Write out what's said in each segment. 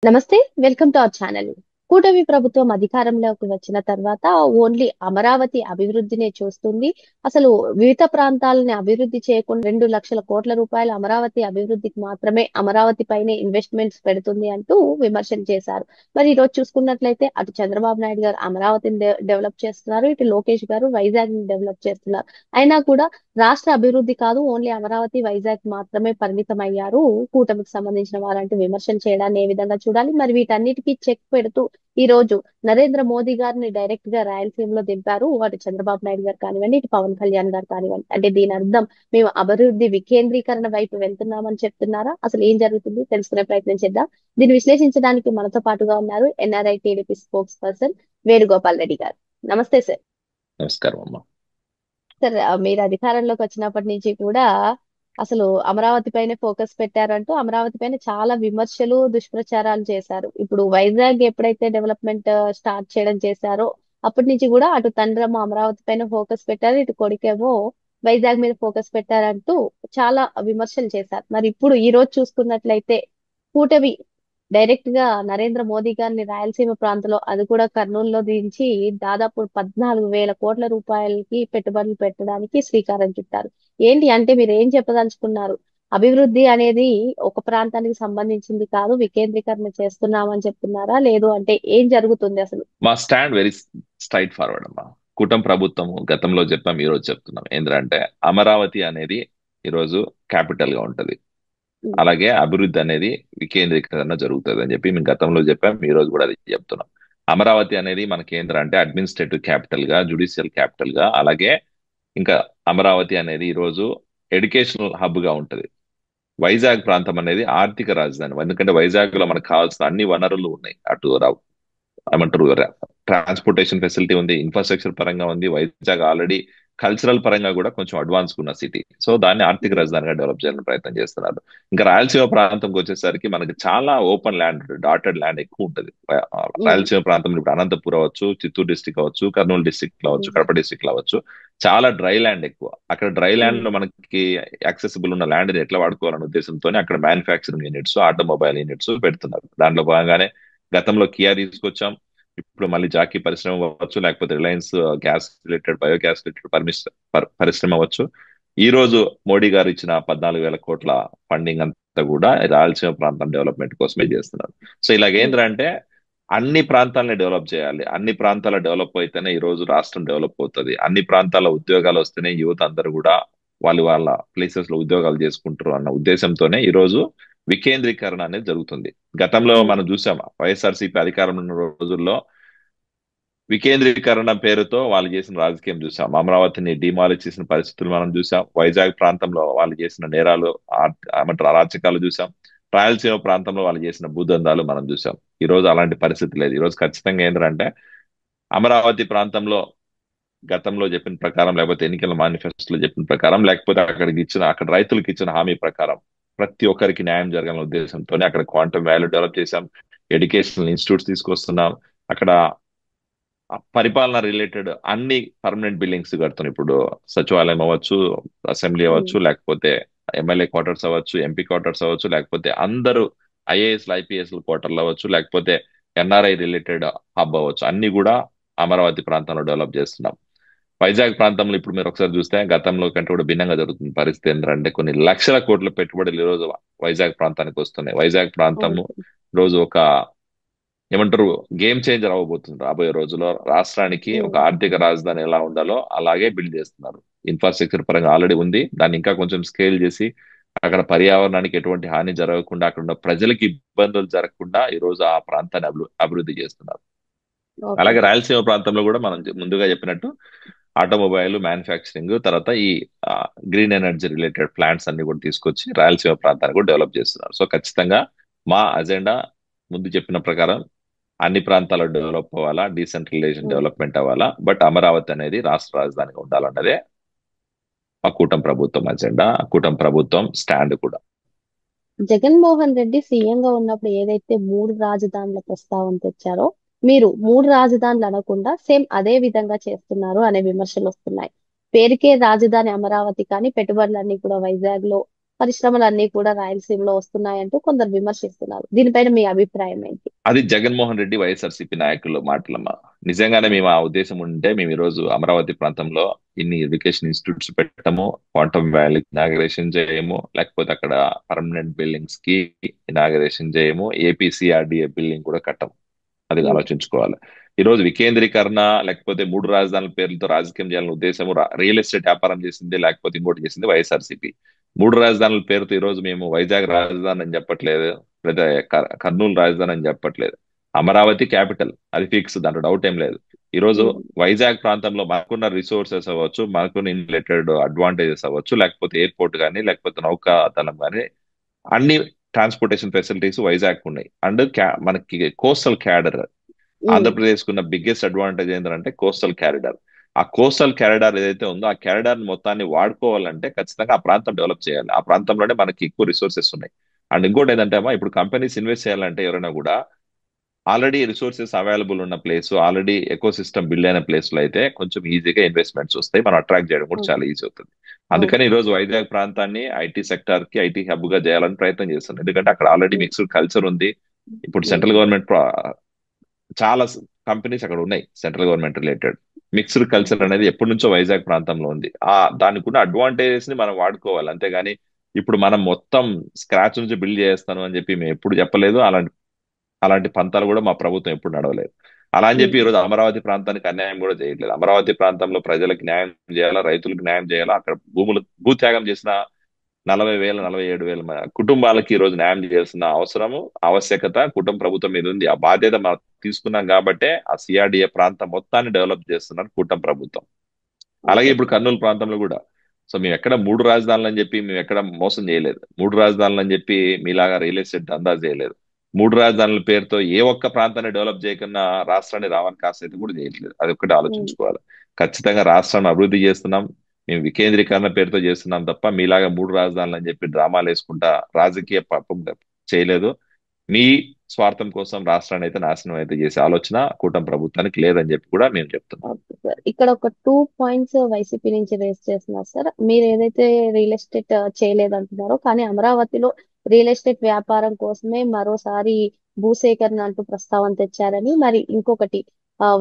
నమస్తే. Welcome to our channel. కూటమి ప్రభుత్వం అధికారంలోకి వచ్చిన తర్వాత ఓన్లీ అమరావతి అభివృద్ధినే చూస్తుంది. అసలు వివిధ ప్రాంతాలని అభివృద్ధి చేయకుండా 2,00,00,000 కోట్ల అమరావతి అభివృద్ధికి మాత్రమే అమరావతి పైనే ఇన్వెస్ట్మెంట్స్ పెడుతుంది అంటూ విమర్శలు చేశారు. మరి ఈరోజు చూసుకున్నట్లయితే అటు చంద్రబాబు నాయుడు గారు అమరావతిని డెవలప్ చేస్తున్నారు. ఇటు లోకేష్ గారు వైజాగ్ ని డెవలప్ చేస్తున్నారు. అయినా కూడా రాష్ట్ర అభివృద్ధి కాదు, ఓన్లీ అమరావతి, వైజాగ్ మాత్రమే పరిమితం అయ్యారు కూటమికి సంబంధించిన వారంటూ విమర్శలు చేయడాన్ని ఏ విధంగా చూడాలి? మరి వీటన్నిటికీ చెక్ పెడుతూ ఈ రోజు నరేంద్ర మోదీ గారిని డైరెక్ట్ గా రాయలసీమలో దింపారు. అటు చంద్రబాబు నాయుడు గారు కానివ్వండి, ఇటు పవన్ కళ్యాణ్ గారు కానివ్వండి. అంటే దీని అర్థం మేము అభివృద్ధి వికేంద్రీకరణ వైపు వెళ్తున్నామని చెప్తున్నారా? అసలు ఏం జరుగుతుంది తెలుసుకునే ప్రయత్నం చేద్దాం. దీన్ని విశ్లేషించడానికి మనతో పాటుగా ఉన్నారు NRI TDP spokes person Venugopal Reddy గారు. నమస్తే సార్. నమస్కారం అమ్మా. సార్, మీరు అధికారంలోకి వచ్చినప్పటి నుంచి కూడా అసలు అమరావతి పైనే ఫోకస్ పెట్టారంటూ అమరావతి పైన చాలా విమర్శలు, దుష్ప్రచారాలు చేశారు. ఇప్పుడు వైజాగ్ ఎప్పుడైతే డెవలప్మెంట్ స్టార్ట్ చేయడం చేశారో అప్పటి నుంచి కూడా అటు తండ్రమ్మ అమరావతి పైన ఫోకస్ పెట్టారు, ఇటు కొడుకేమో వైజాగ్ మీద ఫోకస్ పెట్టారంటూ చాలా విమర్శలు చేశారు. మరి ఇప్పుడు ఈ రోజు చూసుకున్నట్లయితే కూటమి డైరెక్ట్ గా నరేంద్ర మోదీ గారిని రాయలసీమ ప్రాంతంలో, అది కూడా కర్నూలులో దించి దాదాపు 14,000 కోట్ల రూపాయలకి పెట్టుబడులు పెట్టడానికి శ్రీకారం చుట్టారు. ఏంటి అంటే మీరు ఏం చెప్పదలుచుకున్నారు? అభివృద్ధి అనేది ఒక ప్రాంతానికి సంబంధించింది కాదు, వికేంద్రీకరణ చేస్తున్నామని చెప్తున్నారా? లేదు అంటే ఏం జరుగుతుంది అసలు? మా స్టాండ్ వెరీ స్ట్రైట్ ఫార్వర్డ్ అమ్మా. కూటమి ప్రభుత్వం గతంలో చెప్పాం, ఈ రోజు చెప్తున్నాం. ఏంటంటే అమరావతి అనేది ఈరోజు క్యాపిటల్ గా ఉంటది. ఉమ్, అలాగే అభివృద్ధి అనేది వికేంద్రీకరణ జరుగుతుంది అని చెప్పి మేము గతంలో చెప్పాం, ఈ రోజు కూడా అది చెప్తున్నాం. అమరావతి అనేది మన కేంద్రం అంటే అడ్మినిస్ట్రేటివ్ క్యాపిటల్ గా, జుడిషియల్ క్యాపిటల్ గా, అలాగే ఇంకా అమరావతి అనేది ఈరోజు ఎడ్యుకేషనల్ హబ్ గా ఉంటది. వైజాగ్ ప్రాంతం అనేది ఆర్థిక రాజధాని. ఎందుకంటే వైజాగ్ లో మనకు కావాల్సిన అన్ని వనరులు ఉన్నాయి. అటు ఏమంటారు, ట్రాన్స్పోర్టేషన్ ఫెసిలిటీ ఉంది, ఇన్ఫ్రాస్ట్రక్చర్ పరంగా ఉంది. వైజాగ్ ఆల్రెడీ కల్చరల్ పరంగా కూడా కొంచెం అడ్వాన్స్ ఉన్న సిటీ. సో దాన్ని ఆర్థిక ఉమ్, రాజధానిగా డెవలప్ చేయాలని ప్రయత్నం చేస్తున్నారు. ఇంకా రాయలసీమ ప్రాంతంకి వచ్చేసరికి మనకి చాలా ఓపెన్ ల్యాండ్, డాటెడ్ ల్యాండ్ ఎక్కువ ఉంటుంది. ఉమ్, రాయలసీమ ప్రాంతంలో ఇప్పుడు అనంతపురం అవ్వచ్చు, చిత్తూరు డిస్టిక్ అవ్వచ్చు, కర్నూలు డిస్టిక్ అవ్వచ్చు, ఉమ్, కడప డిస్టిక్ అవ్వచ్చు. చాలా డ్రై ల్యాండ్ ఎక్కువ. అక్కడ డ్రై ల్యాండ్ ఉమ్, లో మనకి యాక్సెసిబుల్ ఉన్న ల్యాండ్ ఎట్లా వాడుకోవాలనే ఉద్దేశంతో అక్కడ మ్యానుఫ్యాక్చరింగ్ యూనిట్స్, ఆటోమొబైల్ యూనిట్స్ పెడుతున్నారు. దాంట్లో భాగంగానే గతంలో కియా తీసుకొచ్చాం. ఇప్పుడు మళ్ళీ జాకీ పరిశ్రమ అవ్వచ్చు, లేకపోతే Reliance gas related, biogas related పరిశ్రమ అవ్వచ్చు. ఈ రోజు మోడీ గారు ఇచ్చిన 14,000 కోట్ల ఫండింగ్ అంతా కూడా రాయలసీమ ప్రాంతం డెవలప్మెంట్ కోసమే చేస్తున్నారు. సో ఉమ్, ఇలాగేంద్రంటే అన్ని ప్రాంతాలని డెవలప్ చేయాలి. అన్ని ప్రాంతాల డెవలప్ అయితేనే ఈ రోజు రాష్ట్రం డెవలప్ అవుతుంది. అన్ని ప్రాంతాల ఉద్యోగాలు వస్తేనే యువత అందరూ కూడా వాళ్ళ వాళ్ళ ప్లేసెస్ లో ఉద్యోగాలు చేసుకుంటారు అన్న ఉద్దేశంతోనే ఈ రోజు వికేంద్రీకరణ అనేది జరుగుతుంది. గతంలో ఉమ్, మనం చూసాం, వైఎస్ఆర్సీపీ అధికారంలో ఉన్న రోజుల్లో వికేంద్రీకరణ పేరుతో వాళ్ళు చేసిన రాజకీయం చూసాం. అమరావతిని డిమాలిష్ చేసిన పరిస్థితులు మనం చూసాం. వైజాగ్ ప్రాంతంలో వాళ్ళు చేసిన నేరాలు, ఏమంటారు, అరాచకాలు చూసాం. రాయలసీమ ప్రాంతంలో వాళ్ళు చేసిన భూదందాలు మనం చూసాం. ఈ రోజు అలాంటి పరిస్థితి లేదు. ఈ రోజు ఖచ్చితంగా ఏంటంటే అమరావతి ప్రాంతంలో గతంలో చెప్పిన ప్రకారం, లేకపోతే ఎన్నికల మేనిఫెస్టోలో చెప్పిన ప్రకారం, లేకపోతే అక్కడ రైతులకు ఇచ్చిన హామీ ప్రకారం ప్రతి ఒక్కరికి న్యాయం జరగాలనే ఉద్దేశంతోనే అక్కడ క్వాంటమ్ వాల్యూ డెవలప్ చేశాం. ఎడ్యుకేషనల్ ఇన్స్టిట్యూట్స్ తీసుకొస్తున్నాం. అక్కడ పరిపాలన రిలేటెడ్ అన్ని పర్మనెంట్ బిల్డింగ్స్ కడుతున్నాం. ఇప్పుడు సచివాలయం అవ్వచ్చు, అసెంబ్లీ ఉమ్, అవ్వచ్చు, లేకపోతే ఎమ్మెల్యే క్వార్టర్స్ అవ్వచ్చు, ఎంపీ క్వార్టర్స్ అవ్వచ్చు, లేకపోతే అందరూ ఐఏఎస్ ఐపీఎస్ క్వార్టర్లు అవ్వచ్చు, లేకపోతే ఎన్ఆర్ఐ రిలేటెడ్ హబ్ అవ్వచ్చు, అన్ని కూడా అమరావతి ప్రాంతంలో డెవలప్ చేస్తున్నాం. వైజాగ్ ప్రాంతంలో ఇప్పుడు మీరు ఒకసారి చూస్తే గతంలో కంటే కూడా భిన్నంగా జరుగుతుంది పరిస్థితి. ఏంటంటే కొన్ని లక్షల కోట్ల పెట్టుబడులు ఈ రోజు వైజాగ్ ప్రాంతానికి వస్తున్నాయి. వైజాగ్ ప్రాంతము ఓకే. రోజు ఒక, ఏమంటారు, గేమ్ చేంజర్ అవ్వబోతుంది. రాబోయే రోజుల్లో రాష్ట్రానికి ఒక ఉమ్, ఆర్థిక రాజధాని ఎలా ఉండాలో అలాగే బిల్డ్ చేస్తున్నారు. ఇన్ఫ్రాస్ట్రక్చర్ పరంగా ఆల్రెడీ ఉంది. దాన్ని ఇంకా కొంచెం స్కేల్ చేసి అక్కడ పర్యావరణానికి ఎటువంటి హాని జరగకుండా, అక్కడ ఉన్న ప్రజలకు ఇబ్బందులు జరగకుండా ఈ రోజు ఆ ప్రాంతాన్ని అభివృద్ధి చేస్తున్నారు. ఓకే. అలాగే రాయలసీమ ప్రాంతంలో కూడా మనం ముందుగా చెప్పినట్టు ఆటోమొబైల్ మ్యానుఫ్యాక్చరింగ్, తర్వాత ఈ గ్రీన్ ఎనర్జీ రిలేటెడ్ ప్లాంట్స్ అన్ని కూడా తీసుకొచ్చి రాయలసీమ ప్రాంతాన్ని కూడా డెవలప్ చేస్తున్నారు. సో ఖచ్చితంగా మా అజెండా ముందు చెప్పిన ప్రకారం అన్ని ప్రాంతాలు డెవలప్ అవ్వాలా, డీసెంట్రలైజేషన్ ఉమ్. డెవలప్మెంట్ అవ్వాలా, బట్ అమరావతి అనేది రాష్ట్ర రాజధానిగా ఉండాలన్నదే ఆ కూటమి ప్రభుత్వం అజెండా, ఆ కూటమి ప్రభుత్వం స్టాండ్ కూడా. జగన్మోహన్ రెడ్డి సీఎం గా ఉన్నప్పుడు ఏదైతే 3 రాజధానుల ప్రస్తావన తెచ్చారో, మీరు 3 రాజధానులు అనకుండా సేమ్ అదే విధంగా చేస్తున్నారు అనే విమర్శలు వస్తున్నాయి. పేరుకే రాజధాని అమరావతి, కానీ పెట్టుబడులన్నీ కూడా వైజాగ్ లో పరిశ్రమలన్నీ కూడా రాయలసీమలో వస్తున్నాయంటూ కొందరు విమర్శిస్తున్నారు. దీనిపైన మీ అభిప్రాయం ఏంటి? అది జగన్మోహన్ రెడ్డి వైఎస్ఆర్సీపీ నాయకుల మాటలమ్మా. నిజంగానే మేము ఆ ఉద్దేశం ఉంటే మేము ఈ రోజు అమరావతి ప్రాంతంలో ఇన్ని ఎడ్యుకేషన్ ఇన్స్టిట్యూట్స్ పెట్టము, క్వాంటమ్ వ్యాలీ ఇనాగరేషన్ చేయము, లేకపోతే అక్కడ పర్మనెంట్ బిల్డింగ్స్ కి ఇనాగరేషన్ చేయము, ఏపీసీఆర్డీఏ బిల్డింగ్ కూడా కట్టము. అది ఉమ్, ఆలోచించుకోవాలి. ఈ రోజు వికేంద్రీకరణ లేకపోతే మూడు రాజధానుల పేర్లతో రాజకీయం చేయాలనే ఉద్దేశం రియల్ ఎస్టేట్ వ్యాపారం చేసింది, లేకపోతే ఇంకోటి చేసింది వైఎస్ఆర్సీపీ. మూడు రాజధానుల పేరుతో ఈ రోజు మేము వైజాగ్ రాజధాని అని చెప్పట్లేదు, లేదా కర్నూలు రాజధాని అని చెప్పట్లేదు. అమరావతి క్యాపిటల్, అది ఫిక్స్, దాంట్లో డౌట్ ఏం లేదు. ఈ రోజు ఉమ్, వైజాగ్ ప్రాంతంలో మనకున్న రిసోర్సెస్ అవ్వచ్చు, మనకున్న ఇన్రిలేటెడ్ అడ్వాంటేజెస్ అవ్వచ్చు, లేకపోతే ఎయిర్పోర్ట్ కానీ లేకపోతే నౌకా దళం కానీ, అన్ని ట్రాన్స్పోర్టేషన్ ఫెసిలిటీస్ వైజాగ్ ఉన్నాయి. అండ్ మనకి కోస్టల్ క్యాడర్, ఉమ్, ఆంధ్రప్రదేశ్ కున్న బిగ్గెస్ట్ అడ్వాంటేజ్ ఏంటంటే కోస్టల్ క్యారిడార్. ఆ కోస్టల్ క్యారిడార్ ఏదైతే ఉందో ఆ క్యారిడార్ మొత్తాన్ని వాడుకోవాలంటే ఖచ్చితంగా ఆ ప్రాంతం డెవలప్ చేయాలి. ఆ ప్రాంతంలోనే మనకి ఎక్కువ రిసోర్సెస్ ఉన్నాయి. అండ్ ఇంకోటి ఏంటంటే అమ్మా, ఇప్పుడు కంపెనీస్ ఇన్వెస్ట్ చేయాలంటే ఎవరైనా కూడా ఆల్రెడీ రిసోర్సెస్ అవైలబుల్ ఉన్న place, already eco system build అయిన ప్లేస్ లో అయితే కొంచెం ఈజీగా ఇన్వెస్ట్మెంట్స్ వస్తాయి, మనం అట్రాక్ట్ చేయడం కూడా ఉమ్, చాలా ఈజీ అవుతుంది. ఉమ్, అందుకని ఈ రోజు వైజాగ్ ప్రాంతాన్ని ఐటీ సెక్టార్ కి ఐటీ హబ్ గా చేయాలని ప్రయత్నం చేస్తున్నాం. ఎందుకంటే అక్కడ ఆల్రెడీ ఉమ్, మిక్స్డ్ కల్చర్ ఉంది. ఇప్పుడు ఉమ్, సెంట్రల్ గవర్నమెంట్ చాలా కంపెనీస్ అక్కడ ఉన్నాయి, central government related. Mixed culture అనేది ఎప్పటి నుంచో వైజాగ్ ప్రాంతంలో ఉంది. దానికి ఉన్న అడ్వాంటేజెస్ ని మనం వాడుకోవాలి. అంతేగాని ఇప్పుడు మనం మొత్తం స్క్రాచ్ నుంచి బిల్డ్ చేస్తాను అని చెప్పి మేము ఎప్పుడు చెప్పలేదు. అలాంటి అలాంటి పంతాలు కూడా మా ప్రభుత్వం ఎప్పుడు నడవలేదు. అలా అని చెప్పి ఉమ్, ఈరోజు అమరావతి ప్రాంతానికి అన్యాయం కూడా చేయట్లేదు. అమరావతి ప్రాంతంలో ప్రజలకు న్యాయం చేయాలా, రైతులకు న్యాయం చేయాలా, అక్కడ భూత్యాగం చేసిన 40,000 47,000 కుటుంబాలకి ఈ రోజు న్యాయం చేయాల్సిన అవసరము, ఆవశ్యకత కుటుంబ ప్రభుత్వం మీద ఉంది. ఆ బాధ్యత మనం తీసుకున్నాం కాబట్టే ఆ సిఆర్డిఏ ప్రాంతం మొత్తాన్ని డెవలప్ చేస్తున్నారు కూటమి ప్రభుత్వం. అలాగే ఓకే. ఇప్పుడు కర్నూలు ప్రాంతంలో కూడా. సో మేము ఎక్కడ మూడు రాజధానులు అని చెప్పి మేము ఎక్కడ మోసం చేయలేదు. మూడు రాజధానులు అని చెప్పి మీలాగా రియల్ ఎస్టేట్ దందా చేయలేదు. మూడు రాజధానుల పేరుతో ఏ ఒక్క ప్రాంతాన్ని డెవలప్ చేయకుండా రాష్ట్రాన్ని రావని కాస్త అయితే కూడా చేయట్లేదు. అది ఒక్కటి ఉమ్, ఆలోచించుకోవాలి. ఖచ్చితంగా రాష్ట్రాన్ని అభివృద్ధి చేస్తున్నాం. మేము వికేంద్రీకరణ పేరుతో చేస్తున్నాం తప్ప మీలాగా మూడు రాజధానులు అని చెప్పి డ్రామాలు వేసుకుంటా రాజకీయ పాపం చేయలేదు. మీ స్వార్థం కోసం రాష్ట్రాన్ని అయితే నాశనం అయితే చేసే ఆలోచన కూటమి ప్రభుత్వానికి లేదని చెప్పి కూడా మేము చెప్తున్నాం. Okay sir. ఇక్కడ ఒక 2 పాయింట్స్ వైసీపీ నుంచి రేస్ చేస్తున్నారు సార్. మీరు ఏదైతే రియల్ ఎస్టేట్ చేయలేదంటున్నారో, కానీ అమరావతిలో రియల్ ఎస్టేట్ వ్యాపారం కోసమే మరోసారి భూసేకరణ అంటూ ప్రస్తావన తెచ్చారని, మరి ఇంకొకటి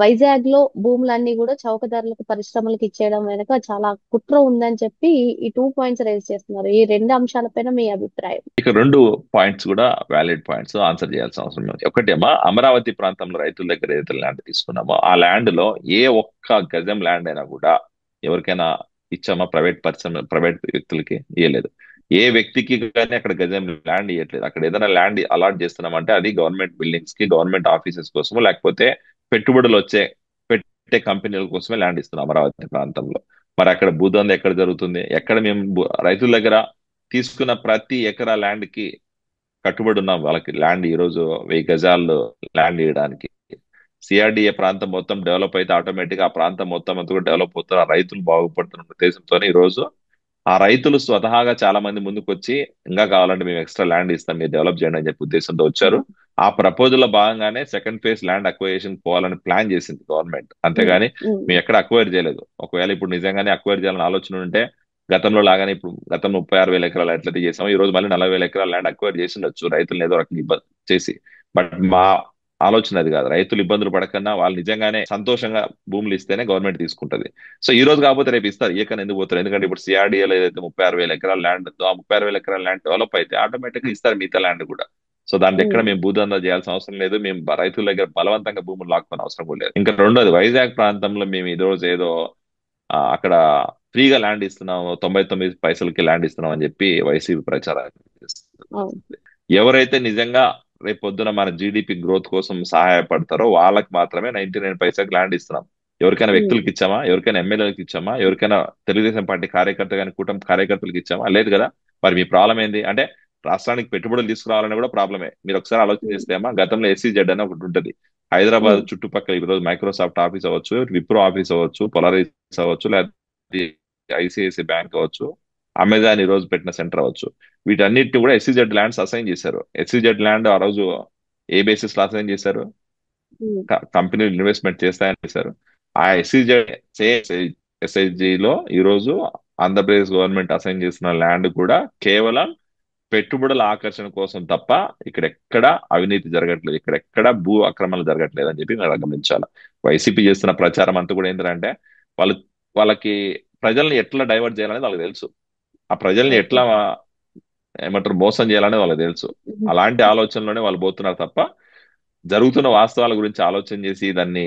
వైజాగ్ లో భూములన్నీ కూడా చౌక ధరలకు పరిశ్రమలకు ఇచ్చేయడం వెనక చాలా కుట్ర ఉందని చెప్పి ఈ 2 పాయింట్స్ రేస్ చేస్తున్నారు. ఈ రెండు అంశాలపైన మీ అభిప్రాయం? ఇక రెండు పాయింట్స్ కూడా వ్యాలిడ్ పాయింట్స్, ఆన్సర్ చేయాల్సిన అవసరం ఉంది. ఒకటేమో అమరావతి ప్రాంతంలో రైతుల దగ్గర ఏదైతే ల్యాండ్ తీసుకున్నామో ఆ ల్యాండ్ లో ఏ ఒక్క గజం ల్యాండ్ అయినా కూడా ఎవరికైనా ఇచ్చామా? ప్రైవేట్ వ్యక్తులకి ఇవ్వలేదు. ఏ వ్యక్తికి కానీ అక్కడ గజం ల్యాండ్ ఇవ్వట్లేదు. అక్కడ ఏదైనా ల్యాండ్ అలాట్ చేస్తున్నామంటే అది గవర్నమెంట్ బిల్డింగ్స్ కి, గవర్నమెంట్ ఆఫీసెస్ కోసము, లేకపోతే పెట్టుబడులు పెట్టే కంపెనీల కోసమే ల్యాండ్ ఇస్తున్నాం అమరావతి ప్రాంతంలో. మరి అక్కడ భూదందా ఎక్కడ జరుగుతుంది? ఎక్కడ మేము రైతుల దగ్గర తీసుకున్న ప్రతి ఎకరా ల్యాండ్ కి కట్టుబడి ఉన్నాం. వాళ్ళకి ల్యాండ్ ఈ రోజు 1000 గజాల్లో ల్యాండ్ ఇవ్వడానికి. సిఆర్డిఏ ప్రాంతం మొత్తం డెవలప్ అయితే ఆటోమేటిక్ ఆ ప్రాంతం మొత్తం అంతా కూడా డెవలప్ అవుతారు, ఆ రైతులు బాగుపడుతున్న ఉద్దేశంతో ఈ రోజు ఆ రైతులు స్వతహాగా చాలా మంది ముందుకు వచ్చి ఇంకా కావాలంటే మేము ఎక్స్ట్రా ల్యాండ్ ఇస్తాం, మీరు డెవలప్ చేయండి అని చెప్పి ఉద్దేశంతో వచ్చారు. ఆ ప్రపోజల్ లో భాగంగానే సెకండ్ ఫేజ్ ల్యాండ్ అక్వైజేషన్ పోవాలని ప్లాన్ చేసింది గవర్నమెంట్. ఉమ్, అంతేగాని ఉమ్, మేము ఎక్కడ అక్వైర్ చేయలేదు. ఒకవేళ ఇప్పుడు నిజంగానే అక్వైర్ చేయాలని ఆలోచన ఉంటే గతంలో లాగానే ఇప్పుడు గతంలో 36,000 ఎకరాలు ఎట్లయితే చేసామో ఈ రోజు మళ్ళీ 40,000 ఎకరాల ల్యాండ్ అక్వైర్ చేసి ఉండొచ్చు, రైతులను ఏదో రకంగా ఇబ్బంది చేసి. బట్ మా ఆలోచన అది కాదు. రైతులు ఇబ్బందులు పడకన్నా వాళ్ళు నిజంగానే సంతోషంగా భూములు ఇస్తేనే గవర్నమెంట్ తీసుకుంటది. సో ఈ రోజు కాకపోతే రేపు ఇస్తారు, ఏకని ఎందుకు పోతారు? ఎందుకంటే ఇప్పుడు సిఆర్డీఏలో ఏదైతే 36,000 ఎకరాల ల్యాండ్ ఉందో ఆ 36,000 ఎకరాల ల్యాండ్ డెవలప్ అయితే ఆటోమేటిక్ గా ఇస్తారు మిగతా ల్యాండ్ కూడా. సో దాని ఎక్కడ ఉమ్, మేము భూదందా చేయాల్సిన అవసరం లేదు, మేము రైతుల దగ్గర బలవంతంగా భూములు లాక్కునే అవసరం కూడా లేదు. ఇంకా రెండోది, వైజాగ్ ప్రాంతంలో మేము ఈ రోజు ఏదో అక్కడ ఫ్రీగా ల్యాండ్ ఇస్తున్నాము, 99 పైసలకి ల్యాండ్ ఇస్తున్నాం అని చెప్పి వైసీపీ ప్రచారం చేస్తుంది. అవును. ఎవరైతే నిజంగా రేపు పొద్దున మన జీడిపి గ్రోత్ కోసం సహాయపడతారో వాళ్ళకి మాత్రమే 99 పైసలకు ల్యాండ్ ఇస్తున్నాం. ఎవరికైనా ఉమ్, వ్యక్తులకు ఇచ్చామా? ఎవరికైనా ఎమ్మెల్యేలకు ఇచ్చామా? ఎవరికైనా తెలుగుదేశం పార్టీ కార్యకర్త కానీ కూటమి కార్యకర్తలకు ఇచ్చామా? లేదు కదా. మరి మీ ప్రాబ్లం ఏంది అంటే రాష్ట్రానికి పెట్టుబడులు తీసుకురావాలని కూడా ప్రాబ్లమే. మీరు ఒకసారి ఆలోచన ఉమ్, చేస్తే అమ్మా, గతంలో SEZ అని ఒకటి ఉంటుంది హైదరాబాద్ ఉమ్, చుట్టుపక్కల. ఈ రోజు మైక్రోసాఫ్ట్ ఆఫీస్ అవ్వచ్చు, విప్రో ఆఫీస్ అవ్వచ్చు, పొలారిస్ అవ్వచ్చు, లేకపోతే ఐసిఐసి బ్యాంక్ అవ్వచ్చు, అమెజాన్ ఈ రోజు పెట్టిన సెంటర్ అవ్వచ్చు, వీటన్నిటిని కూడా SEZ ల్యాండ్స్ అసైన్ చేశారు. SEZ ల్యాండ్ ఆ రోజు ఏ బేసిస్ లో అసైన్ చేశారు? ఉమ్, కంపెనీలు ఇన్వెస్ట్మెంట్ చేస్తాయని చేశారు. ఆ SEZ లో ఈ రోజు ఆంధ్రప్రదేశ్ గవర్నమెంట్ అసైన్ చేసిన ల్యాండ్ కూడా కేవలం పెట్టుబడుల ఆకర్షణ కోసం తప్ప ఇక్కడ ఎక్కడ అవినీతి జరగట్లేదు, ఇక్కడ ఎక్కడ భూ అక్రమాలు జరగట్లేదు అని చెప్పి మనం గమనించాలి. వైసీపీ చేస్తున్న ప్రచారం అంతా కూడా ఏంటంటే వాళ్ళు వాళ్ళకి ప్రజల్ని ఎట్లా డైవర్ట్ చేయాలనేది వాళ్ళకి తెలుసు. ఆ ప్రజల్ని ఓకే ఎట్లా సార్. ఏమంటారు మోసం చేయాలనేది వాళ్ళకి తెలుసు. అలాంటి ఆలోచనలోనే వాళ్ళు పోతున్నారు తప్ప జరుగుతున్న వాస్తవాల గురించి ఆలోచన చేసి దాన్ని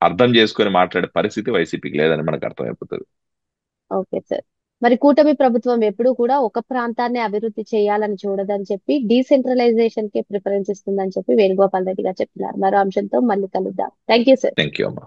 అర్థం చేసుకొని మాట్లాడే పరిస్థితి వైసీపీకి లేదని మనకు అర్థమైపోతుంది. Okay sir. మరి కూటమి ప్రభుత్వం ఎప్పుడూ కూడా ఒక ప్రాంతాన్ని అభివృద్ధి చేయాలని చూడదని చెప్పి డీసెంట్రలైజేషన్ కి ప్రిఫరెన్స్ ఇస్తుందని చెప్పి వేణుగోపాల్ రెడ్డి గారు చెప్తున్నారు. మరో అంశంతో మళ్ళీ కలుద్దాం. Thank you sir. Thank you అమ్మా.